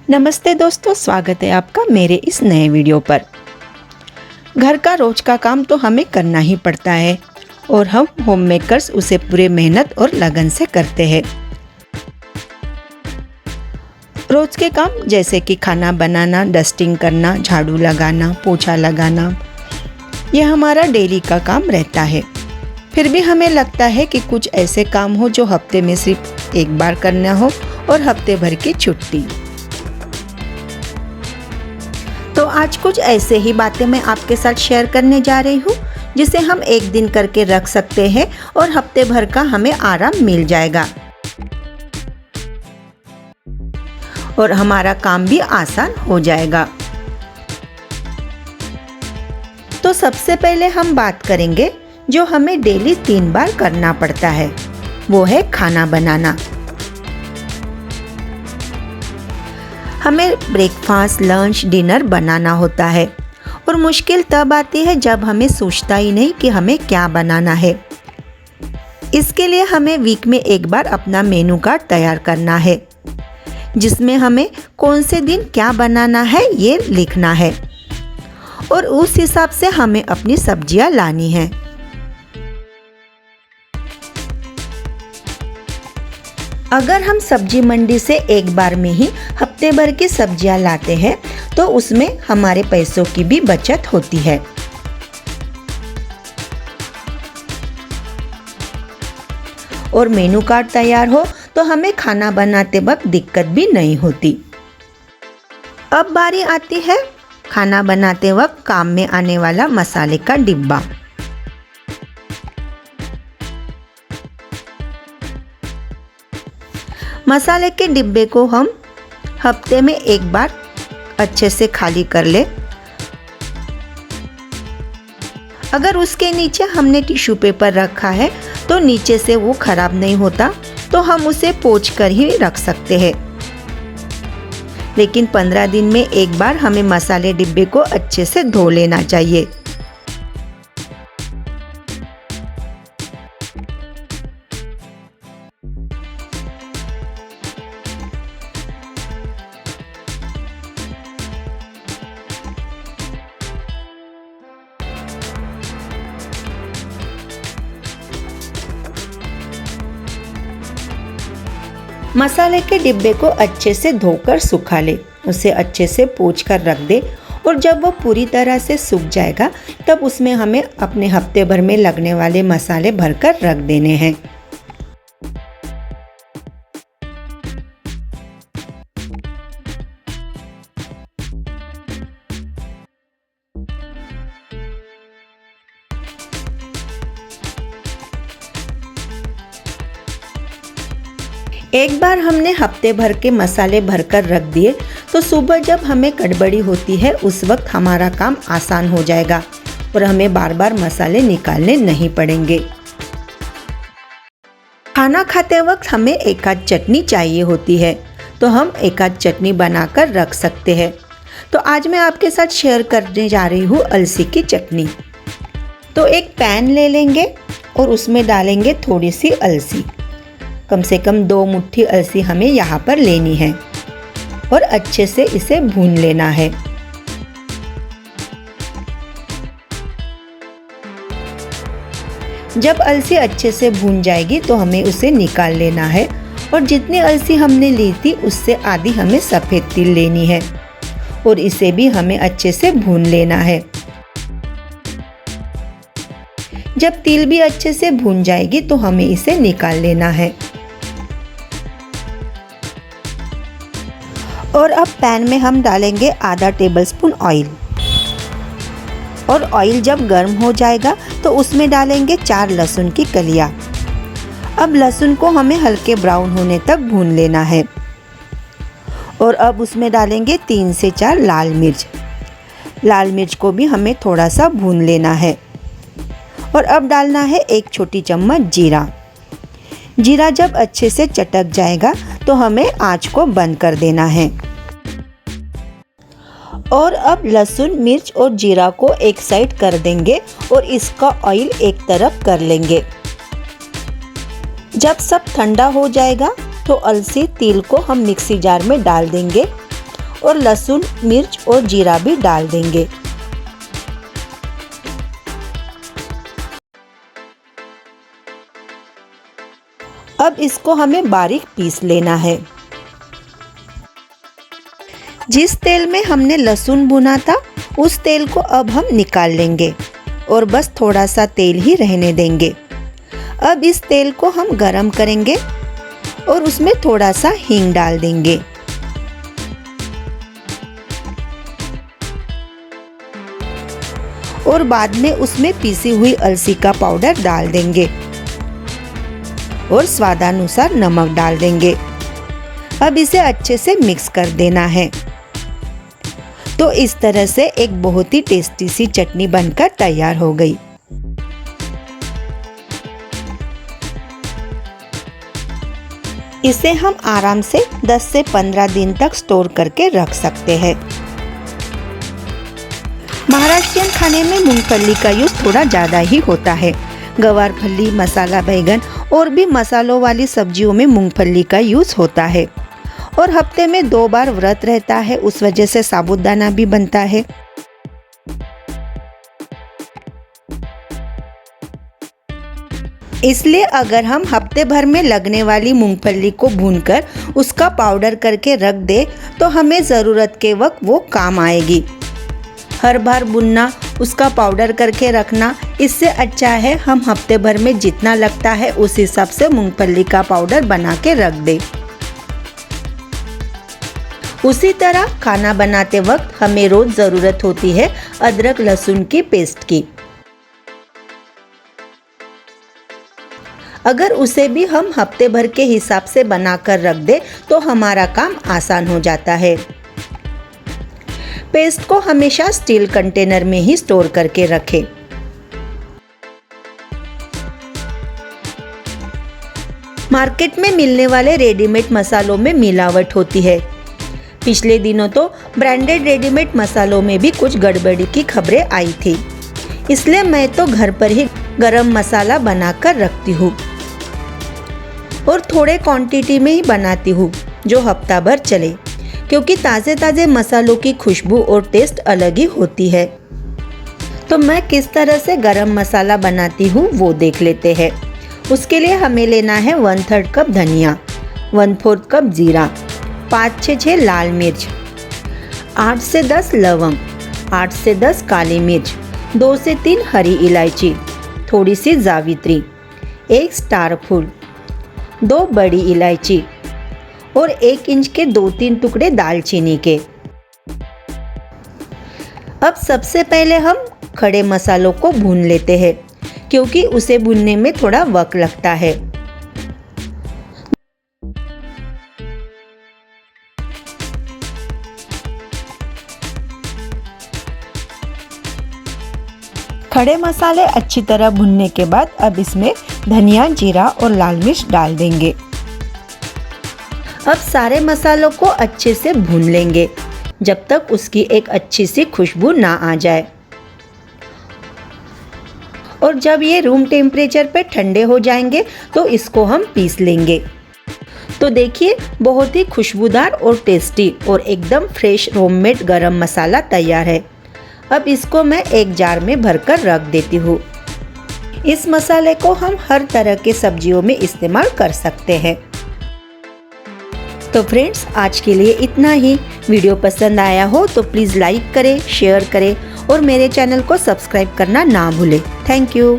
नमस्ते दोस्तों, स्वागत है आपका मेरे इस नए वीडियो पर। घर का रोज का काम तो हमें करना ही पड़ता है और हम होम मेकर्स उसे पूरे मेहनत और लगन से करते हैं। रोज के काम जैसे कि खाना बनाना, डस्टिंग करना, झाड़ू लगाना, पोछा लगाना, ये हमारा डेली का काम रहता है। फिर भी हमें लगता है कि कुछ ऐसे काम हो जो हफ्ते में सिर्फ एक बार करना हो और हफ्ते भर की छुट्टी। तो आज कुछ ऐसे ही बातें मैं आपके साथ शेयर करने जा रही हूँ जिसे हम एक दिन करके रख सकते हैं और हफ्ते भर का हमें आराम मिल जाएगा और हमारा काम भी आसान हो जाएगा। तो सबसे पहले हम बात करेंगे जो हमें डेली 3 बार करना पड़ता है, वो है खाना बनाना। हमें ब्रेकफास्ट, लंच, डिनर बनाना होता है और मुश्किल तब आती है जब हमें सोचता ही नहीं कि हमें क्या बनाना है। इसके लिए हमें वीक में एक बार अपना मेनू कार्ड तैयार करना है जिसमें हमें कौन से दिन क्या बनाना है ये लिखना है और उस हिसाब से हमें अपनी सब्जियां लानी है। अगर हम सब्जी मंडी से एक बार में ही हफ्ते भर की सब्जियां लाते हैं तो उसमें हमारे पैसों की भी बचत होती है। और मेनू कार्ड तैयार हो तो हमें खाना बनाते वक्त दिक्कत भी नहीं होती। अब बारी आती है खाना बनाते वक्त काम में आने वाला मसाले का डिब्बा। मसाले के डिब्बे को हम हफ्ते में एक बार अच्छे से खाली कर ले। अगर उसके नीचे हमने टिश्यू पेपर रखा है तो नीचे से वो खराब नहीं होता, तो हम उसे पोंछ कर ही रख सकते हैं। लेकिन 15 दिन में एक बार हमें मसाले डिब्बे को अच्छे से धो लेना चाहिए। मसाले के डिब्बे को अच्छे से धोकर सुखा ले, उसे अच्छे से पोंछ कर रख दे और जब वो पूरी तरह से सूख जाएगा तब उसमें हमें अपने हफ्ते भर में लगने वाले मसाले भरकर रख देने हैं। एक बार हमने हफ्ते भर के मसाले भरकर रख दिए तो सुबह जब हमें गड़बड़ी होती है उस वक्त हमारा काम आसान हो जाएगा और हमें बार बार मसाले निकालने नहीं पड़ेंगे। खाना खाते वक्त हमें एक आध चटनी चाहिए होती है तो हम एक आध चटनी बनाकर रख सकते हैं। तो आज मैं आपके साथ शेयर करने जा रही हूँ अलसी की चटनी। तो एक पैन ले लेंगे और उसमें डालेंगे थोड़ी सी अलसी। कम से कम 2 मुट्ठी अलसी हमें यहाँ पर लेनी है और अच्छे से इसे भून लेना है। जब अलसी अच्छे से भून जाएगी तो हमें उसे निकाल लेना है और जितनी अलसी हमने ली थी उससे आधी हमें सफ़ेद तिल लेनी है और इसे भी हमें अच्छे से भून लेना है। जब तिल भी अच्छे से भून जाएगी तो हमें इसे निकाल लेना है। और अब पैन में हम डालेंगे आधा टेबलस्पून ऑयल और ऑयल जब गर्म हो जाएगा तो उसमें डालेंगे 4 लहसुन की कलियां। अब लहसुन को हमें हल्के ब्राउन होने तक भून लेना है और अब उसमें डालेंगे 3 से 4 लाल मिर्च। लाल मिर्च को भी हमें थोड़ा सा भून लेना है और अब डालना है 1 छोटी चम्मच जीरा। जीरा जब अच्छे से चटक जाएगा तो हमें आंच को बंद कर देना है और अब लहसुन, मिर्च और जीरा को एक साइड कर देंगे और इसका ऑयल एक तरफ कर लेंगे। जब सब ठंडा हो जाएगा तो अलसी, तिल को हम मिक्सी जार में डाल देंगे और लहसुन, मिर्च और जीरा भी डाल देंगे। अब इसको हमें बारीक पीस लेना है। जिस तेल में हमने लहसुन भुना था उस तेल को अब हम निकाल लेंगे और बस थोड़ा सा तेल ही रहने देंगे। अब इस तेल को हम गरम करेंगे और उसमें थोड़ा सा हींग डाल देंगे। और बाद में उसमें पीसी हुई अलसी का पाउडर डाल देंगे और स्वादानुसार नमक डाल देंगे। अब इसे अच्छे से मिक्स कर देना है। तो इस तरह से एक बहुत ही टेस्टी सी चटनी बनकर तैयार हो गई। इसे हम आराम से 10 से 15 दिन तक स्टोर करके रख सकते हैं। महाराष्ट्रियन खाने में मूंगफली का यूज थोड़ा ज़्यादा ही होता है। गवार फली, मसाला बैगन और भी मसालों वाली सब्जियों में मूंगफली का यूज होता है। और हफ्ते में 2 बार व्रत रहता है, उस वजह से साबूदाना भी बनता है। इसलिए अगर हम हफ्ते भर में लगने वाली मूंगफली को भूनकर उसका पाउडर करके रख दे तो हमें ज़रूरत के वक्त वो काम आएगी। हर बार भुनना, उसका पाउडर करके रखना, इससे अच्छा है हम हफ्ते भर में जितना लगता है उस हिसाब से मूंगफली का पाउडर बना के रख दे। उसी तरह खाना बनाते वक्त हमें रोज ज़रूरत होती है अदरक लहसुन की पेस्ट की। अगर उसे भी हम हफ्ते भर के हिसाब से बनाकर रख दे तो हमारा काम आसान हो जाता है। पेस्ट को हमेशा स्टील कंटेनर में ही स्टोर करके रखें। मार्केट में मिलने वाले रेडीमेड मसालों में मिलावट होती है। पिछले दिनों तो ब्रांडेड रेडीमेड मसालों में भी कुछ गड़बड़ी की खबरें आई थी। इसलिए मैं तो घर पर ही गरम मसाला बनाकर रखती हूँ और थोड़े क्वांटिटी में ही बनाती हूँ जो हफ्ता भर चले, क्योंकि ताज़े ताज़े मसालों की खुशबू और टेस्ट अलग ही होती है। तो मैं किस तरह से गरम मसाला बनाती हूँ वो देख लेते हैं। उसके लिए हमें लेना है 1/3 कप धनिया, 1/4 कप जीरा, 5 से 6 लाल मिर्च, 8 से 10 लवंग, 8 से 10 काली मिर्च, 2 से 3 हरी इलायची, थोड़ी सी जावित्री, 1 स्टार फूल, 2 बड़ी इलायची और 1 इंच के 2-3 टुकड़े दालचीनी के। अब सबसे पहले हम खड़े मसालों को भून लेते हैं, क्योंकि उसे भूनने में थोड़ा वक्त लगता है। खड़े मसाले अच्छी तरह भुनने के बाद अब इसमें धनिया, जीरा और लाल मिर्च डाल देंगे। अब सारे मसालों को अच्छे से भून लेंगे जब तक उसकी एक अच्छी सी खुशबू ना आ जाए। और जब ये रूम टेम्परेचर पे ठंडे हो जाएंगे तो इसको हम पीस लेंगे। तो देखिए, बहुत ही खुशबूदार और टेस्टी और एकदम फ्रेश होममेड गरम मसाला तैयार है। अब इसको मैं एक जार में भरकर रख देती हूँ। इस मसाले को हम हर तरह के सब्जियों में इस्तेमाल कर सकते हैं। तो फ्रेंड्स, आज के लिए इतना ही। वीडियो पसंद आया हो तो प्लीज़ लाइक करें, शेयर करें और मेरे चैनल को सब्सक्राइब करना ना भूलें। Thank you.